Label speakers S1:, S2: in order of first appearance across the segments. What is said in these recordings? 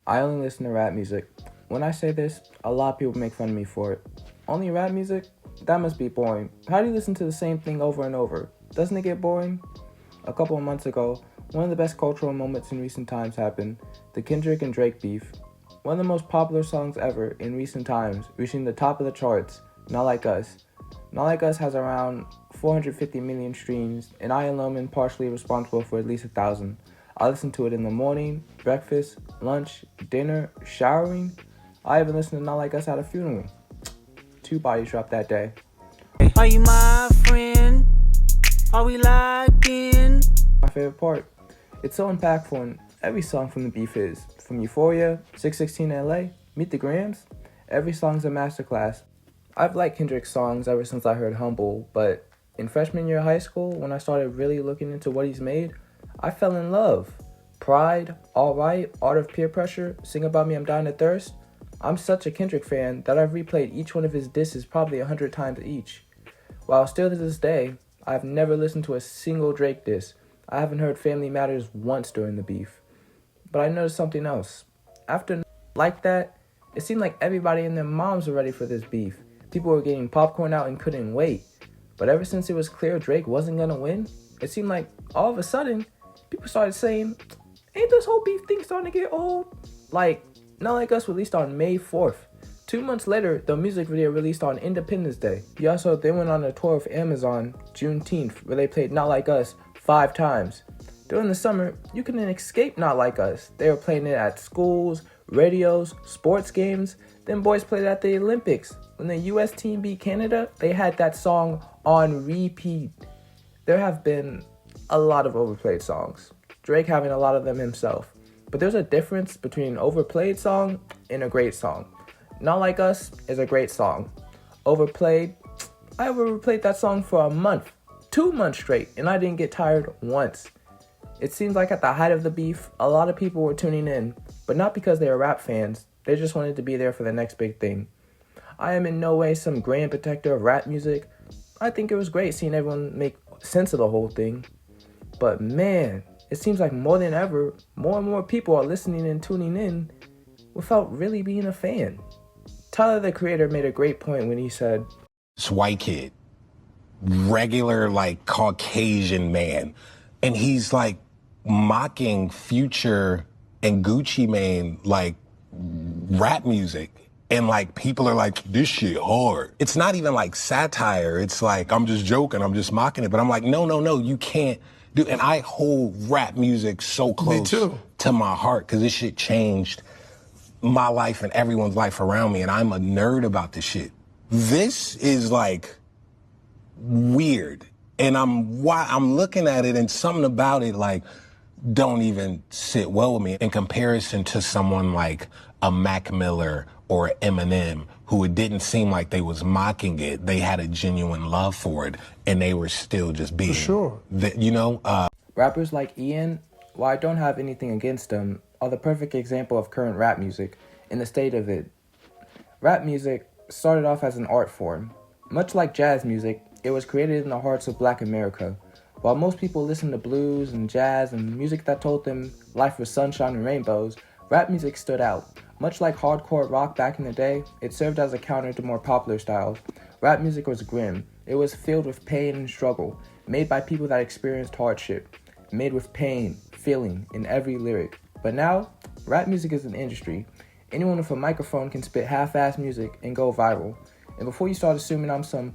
S1: I only listen to rap music. When I say this, a lot of people make fun of me for it. Only rap music? That must be boring. How do you listen to the same thing over and over? Doesn't it get boring? A couple of months ago, one of the best cultural moments in recent times happened, the Kendrick and Drake beef. One of the most popular songs ever in recent times, reaching the top of the charts, Not Like Us. Not Like Us has around 450 million streams, and I alone am partially responsible for at least 1,000. I listen to it in the morning, breakfast, lunch, dinner, showering. I even listened to Not Like Us at a funeral. 2 bodies dropped that day.
S2: Are you my friend? Are we locked in?
S1: My favorite part. It's so impactful in every song from the beef is. From Euphoria, 616 LA, Meet the Grams, every song's a masterclass. I've liked Kendrick's songs ever since I heard Humble, but in freshman year of high school, when I started really looking into what he's made, I fell in love. Pride, Alright, Art of Peer Pressure, Sing About Me I'm Dying of Thirst. I'm such a Kendrick fan that I've replayed each one of his disses probably 100 times each. While still to this day, I've never listened to a single Drake diss. I haven't heard Family Matters once during the beef. But I noticed something else. After like that, it seemed like everybody and their moms were ready for this beef. People were getting popcorn out and couldn't wait. But ever since it was clear Drake wasn't gonna win, it seemed like all of a sudden, people started saying, ain't this whole beef thing starting to get old? Like, Not Like Us released on May 4th. 2 months later, the music video released on Independence Day. He also then went on a tour of Amazon Juneteenth, where they played Not Like Us 5 times. During the summer, you couldn't escape Not Like Us. They were playing it at schools, radios, sports games. Then boys played it at the Olympics. When the US team beat Canada, they had that song on repeat. There have been a lot of overplayed songs, Drake having a lot of them himself. But there's a difference between an overplayed song and a great song. Not Like Us is a great song. Overplayed, I overplayed that song for a month, 2 months straight, and I didn't get tired once. It seems like at the height of the beef, a lot of people were tuning in, but not because they were rap fans, they just wanted to be there for the next big thing. I am in no way some grand protector of rap music. I think it was great seeing everyone make sense of the whole thing. But man, it seems like more than ever, more and more people are listening and tuning in without really being a fan. Tyler, the Creator, made a great point when he said,
S3: this white kid, regular, like, Caucasian man, and he's, like, mocking Future and Gucci Mane, like, rap music. And, like, people are like, this shit hard. It's not even, like, satire. It's like, I'm just joking, I'm just mocking it. But I'm like, no, you can't do. And I hold rap music so close to my heart, because this shit changed my life and everyone's life around me, and I'm a nerd about this shit. This is, like, weird. And I'm looking at it, and something about it, like, don't even sit well with me in comparison to someone like a Mac Miller or Eminem, who it didn't seem like they was mocking it. They had a genuine love for it, and they were still just being,
S1: rappers like Ian, while I don't have anything against them, are the perfect example of current rap music and the state of it. Rap music started off as an art form. Much like jazz music, it was created in the hearts of Black America. While most people listened to blues and jazz and music that told them life was sunshine and rainbows, rap music stood out. Much like hardcore rock back in the day, it served as a counter to more popular styles. Rap music was grim. It was filled with pain and struggle, made by people that experienced hardship, made with pain, feeling in every lyric. But now, rap music is an industry. Anyone with a microphone can spit half-ass music and go viral. And before you start assuming I'm some,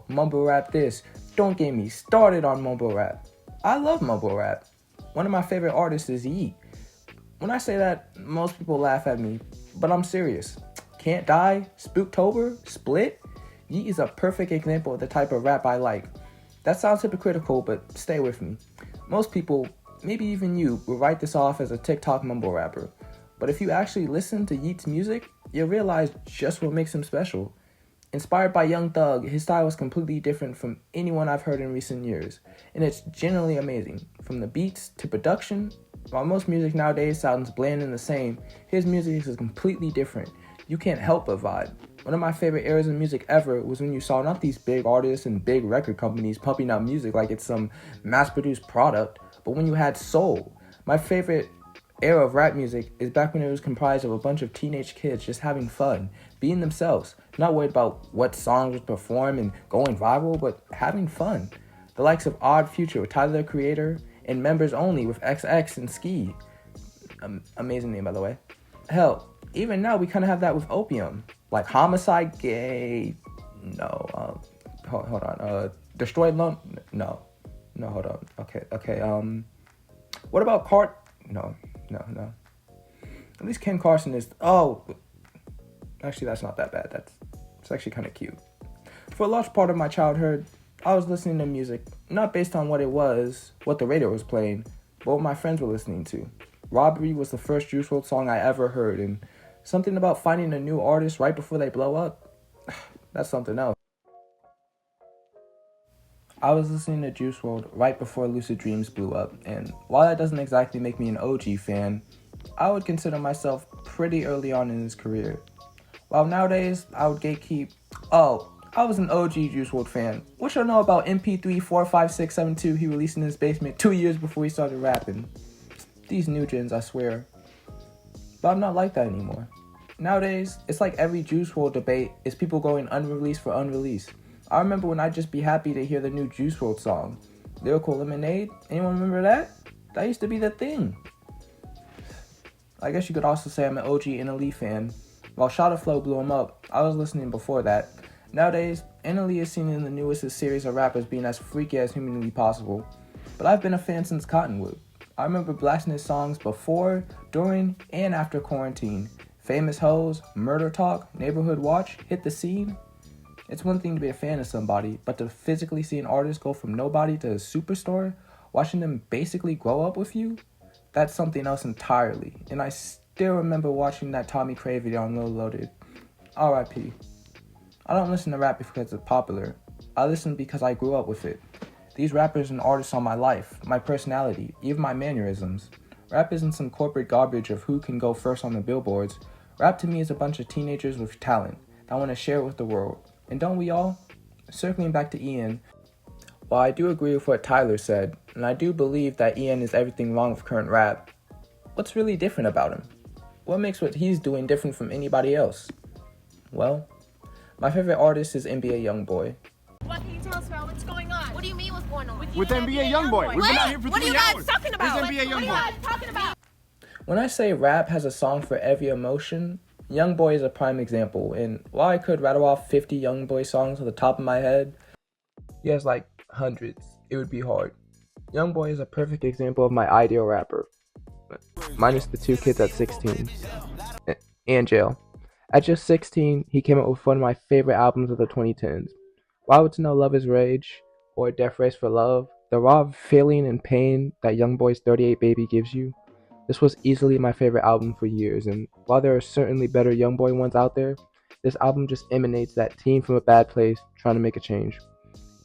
S1: mumble rap this, don't get me started on mumble rap. I love mumble rap. One of my favorite artists is Yeet. When I say that, most people laugh at me, but I'm serious. Can't Die, Spooktober, Split. Yeet is a perfect example of the type of rap I like. That sounds hypocritical, but stay with me. Most people, maybe even you, will write this off as a TikTok mumble rapper. But if you actually listen to Yeet's music, you'll realize just what makes him special. Inspired by Young Thug, his style is completely different from anyone I've heard in recent years, and it's genuinely amazing. From the beats to production, while most music nowadays sounds bland and the same, his music is completely different. You can't help but vibe. One of my favorite eras of music ever was when you saw not these big artists and big record companies pumping out music like it's some mass-produced product, but when you had soul. My favorite era of rap music is back when it was comprised of a bunch of teenage kids just having fun, being themselves, not worried about what songs would perform and going viral, but having fun. The likes of Odd Future with Tyler the Creator and Members Only with XX and Ski. Amazing name, by the way. Hell, even now we kind of have that with Opium. Like Homicide Gay. No, hold on. Destroyed Lone. No, hold on. Okay. What about No. At least Ken Carson is. Oh, actually, that's not that bad. It's actually kind of cute. For a large part of my childhood, I was listening to music not based on what the radio was playing, but what my friends were listening to. Robbery was the first Juice WRLD song I ever heard, and something about finding a new artist right before they blow up, that's something else. I was listening to Juice WRLD right before Lucid Dreams blew up, and while that doesn't exactly make me an OG fan, I would consider myself pretty early on in his career. While nowadays, I would gatekeep, I was an OG Juice WRLD fan. What y'all know about MP3 45672 he released in his basement 2 years before he started rapping? These new gens, I swear. But I'm not like that anymore. Nowadays, it's like every Juice WRLD debate is people going unreleased for unreleased. I remember when I'd just be happy to hear the new Juice WRLD song. Lyrical Lemonade, anyone remember that? That used to be the thing. I guess you could also say I'm an OG NLE fan. While Shotta Flow blew him up, I was listening before that. Nowadays, NLE is seen in the newest series of rappers being as freaky as humanly possible. But I've been a fan since Cottonwood. I remember blasting his songs before, during, and after quarantine. Famous Hoes, Murder Talk, Neighborhood Watch, Hit the Scene. It's one thing to be a fan of somebody, but to physically see an artist go from nobody to a superstar, watching them basically grow up with you, that's something else entirely. And I still remember watching that Tommy Craig video on Lil Loaded. R.I.P. I don't listen to rap because it's popular. I listen because I grew up with it. These rappers and artists are my life, my personality, even my mannerisms. Rap isn't some corporate garbage of who can go first on the billboards. Rap to me is a bunch of teenagers with talent that want to share it with the world. And don't we all? Circling back to Ian, while I do agree with what Tyler said, and I do believe that Ian is everything wrong with current rap, what's really different about him? What makes what he's doing different from anybody else? Well, my favorite artist is NBA YoungBoy.
S4: What can you tell us about what's going on? What do you mean what's going on?
S5: With NBA YoungBoy. We've been out here for 3 hours.
S4: What are you guys talking about?
S5: Where's NBA YoungBoy?
S4: What are you guys talking about?
S1: When I say rap has a song for every emotion, YoungBoy is a prime example, and while I could rattle off 50 YoungBoy songs on the top of my head, he has like hundreds. It would be hard. YoungBoy is a perfect example of my ideal rapper, minus the 2 kids at 16, and jail. At just 16, he came up with one of my favorite albums of the 2010s. Why Would to Know Love Is Rage, or Death Race for Love, the raw feeling and pain that YoungBoy's 38 Baby gives you. This was easily my favorite album for years, and while there are certainly better YoungBoy ones out there, this album just emanates that teen from a bad place trying to make a change.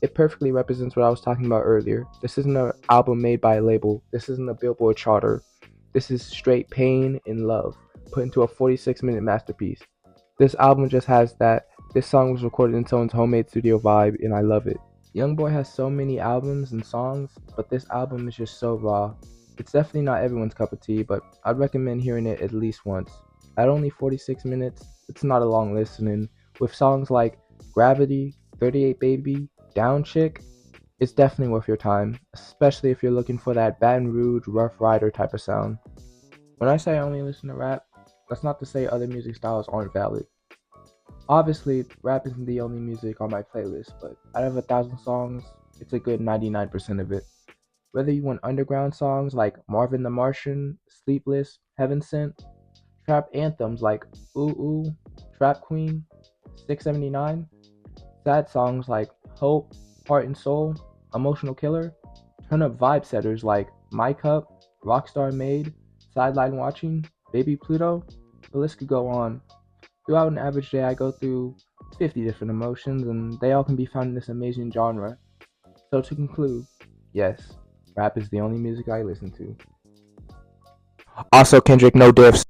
S1: It perfectly represents what I was talking about earlier. This isn't an album made by a label. This isn't a Billboard charter. This is straight pain and love, put into a 46-minute masterpiece. This album just has that. This song was recorded in someone's homemade studio vibe, and I love it. YoungBoy has so many albums and songs, but this album is just so raw. It's definitely not everyone's cup of tea, but I'd recommend hearing it at least once. At only 46 minutes, it's not a long listen, with songs like Gravity, 38 Baby, Down Chick, it's definitely worth your time, especially if you're looking for that Baton Rouge Rough Rider type of sound. When I say I only listen to rap, that's not to say other music styles aren't valid. Obviously, rap isn't the only music on my playlist, but out of 1,000 songs, it's a good 99% of it. Whether you want underground songs like Marvin the Martian, Sleepless, Heaven Sent, trap anthems like Uuuhhh, Trap Queen, 679, sad songs like Hope, Heart and Soul, Emotional Killer, turn up vibe setters like My Cup, Rockstar Made, Sideline Watching, Baby Pluto, the list could go on. Throughout an average day, I go through 50 different emotions, and they all can be found in this amazing genre. So to conclude, yes, rap is the only music I listen to. Also, Kendrick, no diffs.